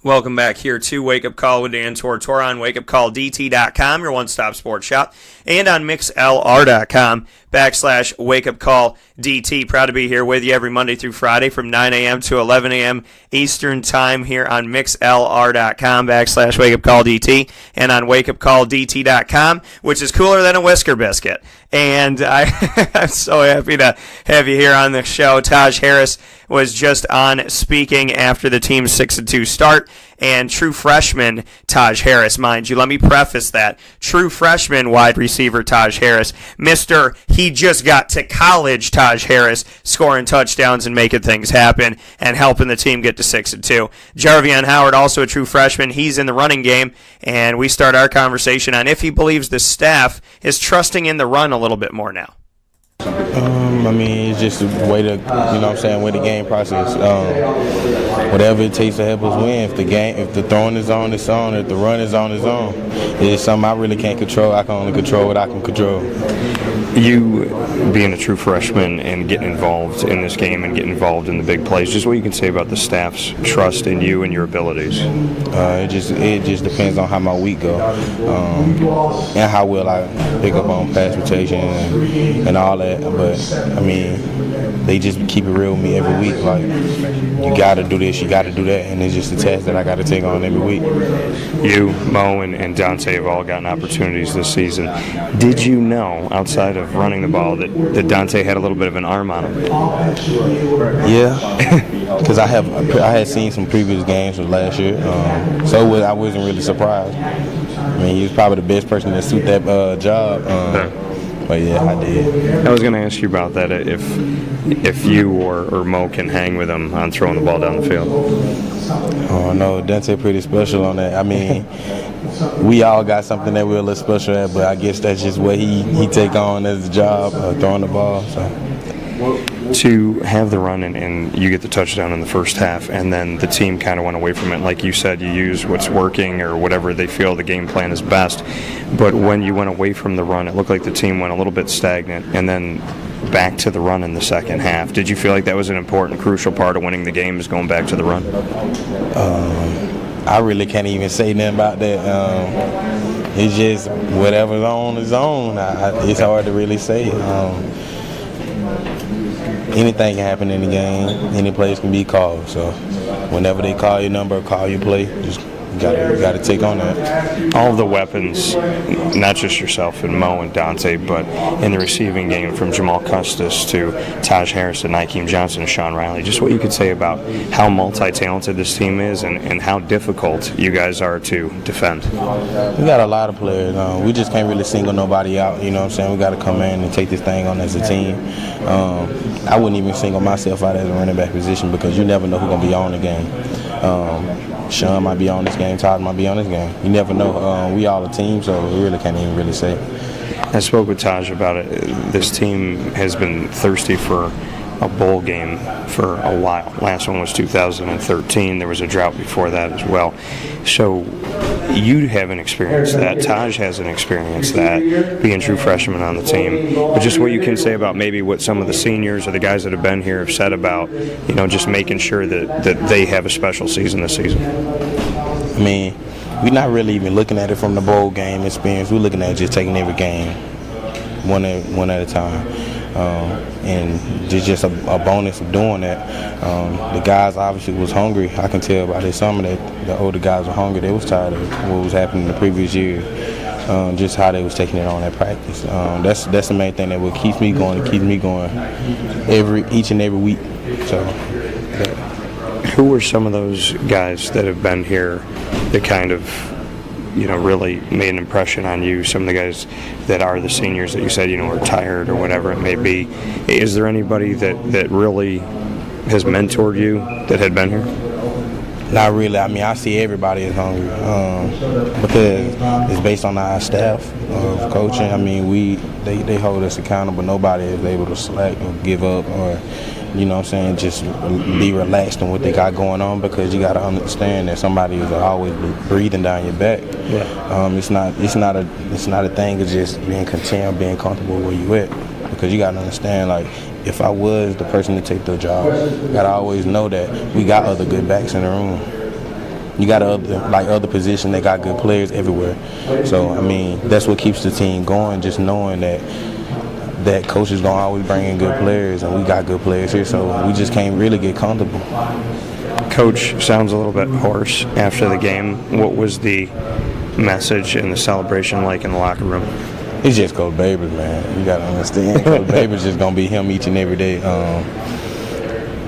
Welcome back here to Wake Up Call with Dan Tortora on wakeupcalldt.com, your one-stop sports shop, and on mixlr.com/wakeupcalldt. Proud to be here with you every Monday through Friday from 9 a.m. to 11 a.m. Eastern Time here on mixlr.com/wakeupcalldt and on wakeupcalldt.com, which is cooler than a Whisker biscuit. And I'm so happy to have you here on the show. Taj Harris was just on speaking after the team's 6-2 start, and true freshman Taj Harris, mind you. Let me preface that. True freshman wide receiver Taj Harris, Mr. He just got to college Taj Harris, scoring touchdowns and making things happen and helping the team get to 6-2. Jarveon Howard, also a true freshman. He's in the running game, and we start our conversation on if he believes the staff is trusting in the run a little bit more now. It's just a way to, way the game process. Whatever it takes to help us win. If the throwing is on, it's on. If the run is on, it's on. It's something I really can't control. I can only control what I can control. You being a true freshman and getting involved in this game and getting involved in the big plays, just what you can say about the staff's trust in you and your abilities. It just depends on how my week go, and how well I pick up on pass protection and all that. But they just keep it real with me every week. Like, you got to do this, you got to do that, and it's just a test that I got to take on every week. You, Mo, and Dante have all gotten opportunities this season. Did you know, outside of running the ball, that Dante had a little bit of an arm on him? Yeah, because I had seen some previous games from last year, so I wasn't really surprised. He was probably the best person that suit that job. But yeah, I did. I was going to ask you about that, if you or Mo can hang with him on throwing the ball down the field. Oh, no, Dante pretty special on that. We all got something that we're a little special at, but I guess that's just what he take on as a job, throwing the ball. So. To have the run and you get the touchdown in the first half, and then the team kind of went away from it. Like you said, you use what's working or whatever they feel the game plan is best. But when you went away from the run, it looked like the team went a little bit stagnant, and then back to the run in the second half. Did you feel like that was an important, crucial part of winning the game, is going back to the run? I really can't even say nothing about that. It's just whatever's on is on. It's hard to really say. Anything can happen in the game. Any plays can be called. So whenever they call your number, call your play, just you got to take on that. All of the weapons, not just yourself and Mo and Dante, but in the receiving game, from Jamal Custis to Taj Harris to Nykeem Johnson and Sean Riley, just what you could say about how multi-talented this team is and how difficult you guys are to defend. We got a lot of players. We just can't really single nobody out. We got to come in and take this thing on as a team. I wouldn't even single myself out as a running back position, because you never know who's going to be on the game. Sean might be on this game, Todd might be on this game. You never know. We all a team, so we really can't even really say. I spoke with Taj about it. This team has been thirsty for a bowl game for a while. Last one was 2013. There was a drought before that as well. So you haven't experienced that. Taj hasn't experienced that, being true freshman on the team. But just what you can say about maybe what some of the seniors or the guys that have been here have said about, just making sure that they have a special season this season. We're not really even looking at it from the bowl game experience. We're looking at just taking every game one at a time. And just a bonus of doing that. The guys obviously was hungry. I can tell by this summer that the older guys were hungry. They was tired of what was happening the previous year, just how they was taking it on at practice. That's the main thing that what keeps me going. It keeps me going each and every week. So. Who were some of those guys that have been here that kind of, really made an impression on you? Some of the guys that are the seniors that you said, are tired or whatever it may be. Is there anybody that really has mentored you that had been here? Not really. I see everybody is hungry because it's based on our staff of coaching. They hold us accountable. Nobody is able to slack or give up or, just be relaxed in what they got going on, because you got to understand that somebody is always breathing down your back. Yeah. It's not a thing of just being content, being comfortable where you at, because you got to understand, like, if I was the person to take the job, you got to always know that we got other good backs in the room. You got other positions, they got good players everywhere. So, I mean, that's what keeps the team going, just knowing that coach is going to always bring in good players, and we got good players here, so we just can't really get comfortable. Coach sounds a little bit hoarse after the game. What was the message and the celebration like in the locker room? It's just Coach Babers, man. You got to understand. Coach Babers just going to be him each and every day.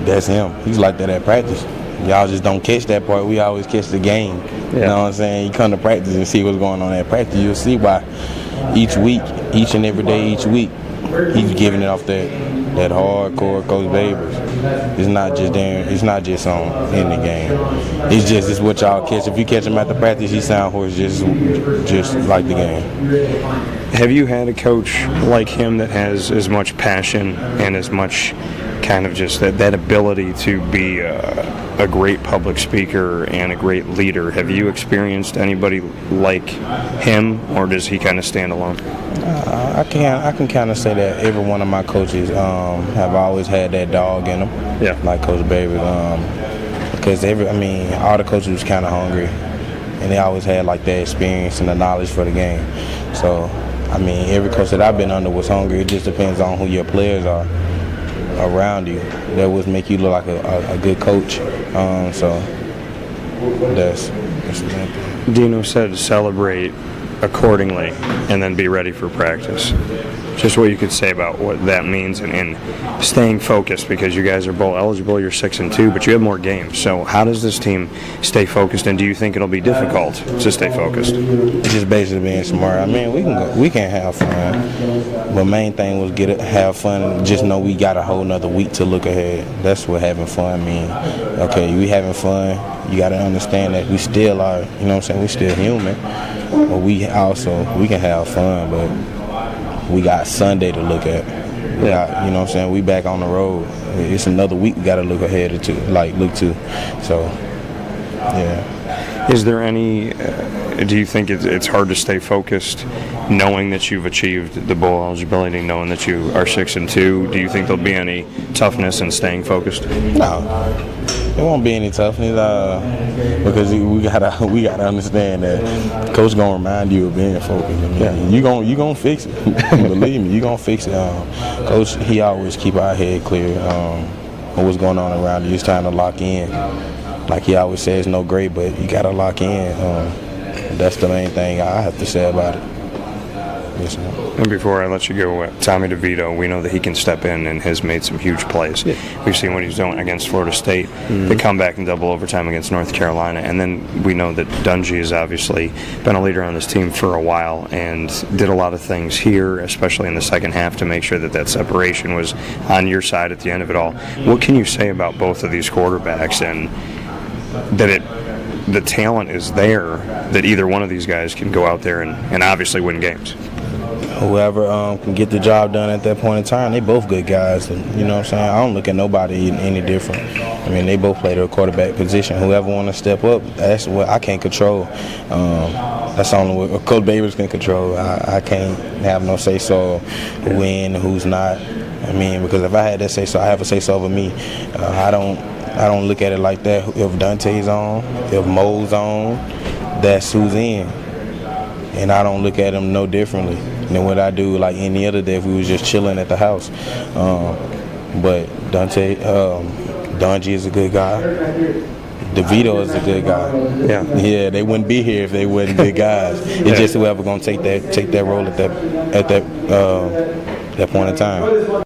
That's him. He's like that at practice. Y'all just don't catch that part. We always catch the game. You know what I'm saying? You come to practice and see what's going on at practice. You'll see why each week, each and every day, each week, he's giving it off that hardcore Coach Babers. It's not just there. It's not just on in the game. It's what y'all catch. If you catch him at the practice, he sound hoarse just like the game. Have you had a coach like him that has as much passion and as much kind of just that ability to be a great public speaker and a great leader? Have you experienced anybody like him, or does he kind of stand alone? I can kind of say that every one of my coaches have always had that dog in them. Yeah. Like Coach Babers, because all the coaches was kind of hungry, and they always had like that experience and the knowledge for the game. So, I mean, every coach that I've been under was hungry. It just depends on who your players are around you. That would make you look like a good coach. So that's the main thing. Dino said to celebrate accordingly and then be ready for practice. Just what you could say about what that means and staying focused, because you guys are bowl eligible, you're 6-2, but you have more games. So how does this team stay focused, and do you think it'll be difficult to stay focused? It's just basically being smart. I mean, we can have fun, but main thing was have fun and just know we got a whole nother week to look ahead. That's what having fun means. Okay, we having fun. You got to understand that we still are, you know what I'm saying, we still human, but we can have fun, but we got Sunday to look at. You know what I'm saying, we back on the road. It's another week we got to look ahead to, look to. So, yeah. Is there any, do you think it's hard to stay focused knowing that you've achieved the bowl eligibility, knowing that you are 6-2? Do you think there'll be any toughness in staying focused? No, there won't be any toughness because we gotta understand that Coach gonna remind you of being focused. You gonna fix it. Believe me, you gonna fix it. Coach, he always keep our head clear of what's going on around you. It's time to lock in. Like he always says, no great, but you gotta lock in. That's the main thing I have to say about it. Yes, and before I let you go, Tommy DeVito, we know that he can step in and has made some huge plays. Yeah. We've seen what he's doing against Florida State, the comeback in double overtime against North Carolina, and then we know that Dungy has obviously been a leader on this team for a while and did a lot of things here, especially in the second half, to make sure that separation was on your side at the end of it all. What can you say about both of these quarterbacks, and that the talent is there, that either one of these guys can go out there and obviously win games? Whoever can get the job done at that point in time, they both good guys. And, you know what I'm saying? I don't look at nobody any different. I mean, they both play the quarterback position. Whoever want to step up, that's what I can't control. That's only what Coach Babers can control. I can't have no say-so who win, who's not. I mean, because if I had that say-so, I have a say-so over me. I don't look at it like that. If Dante's on, if Mo's on, that's who's in. And I don't look at them no differently than what I do like any other day if we was just chilling at the house. But Dungy is a good guy. DeVito is a good guy. Yeah, they wouldn't be here if they wasn't good guys. It's just whoever gonna take that role at that point in time.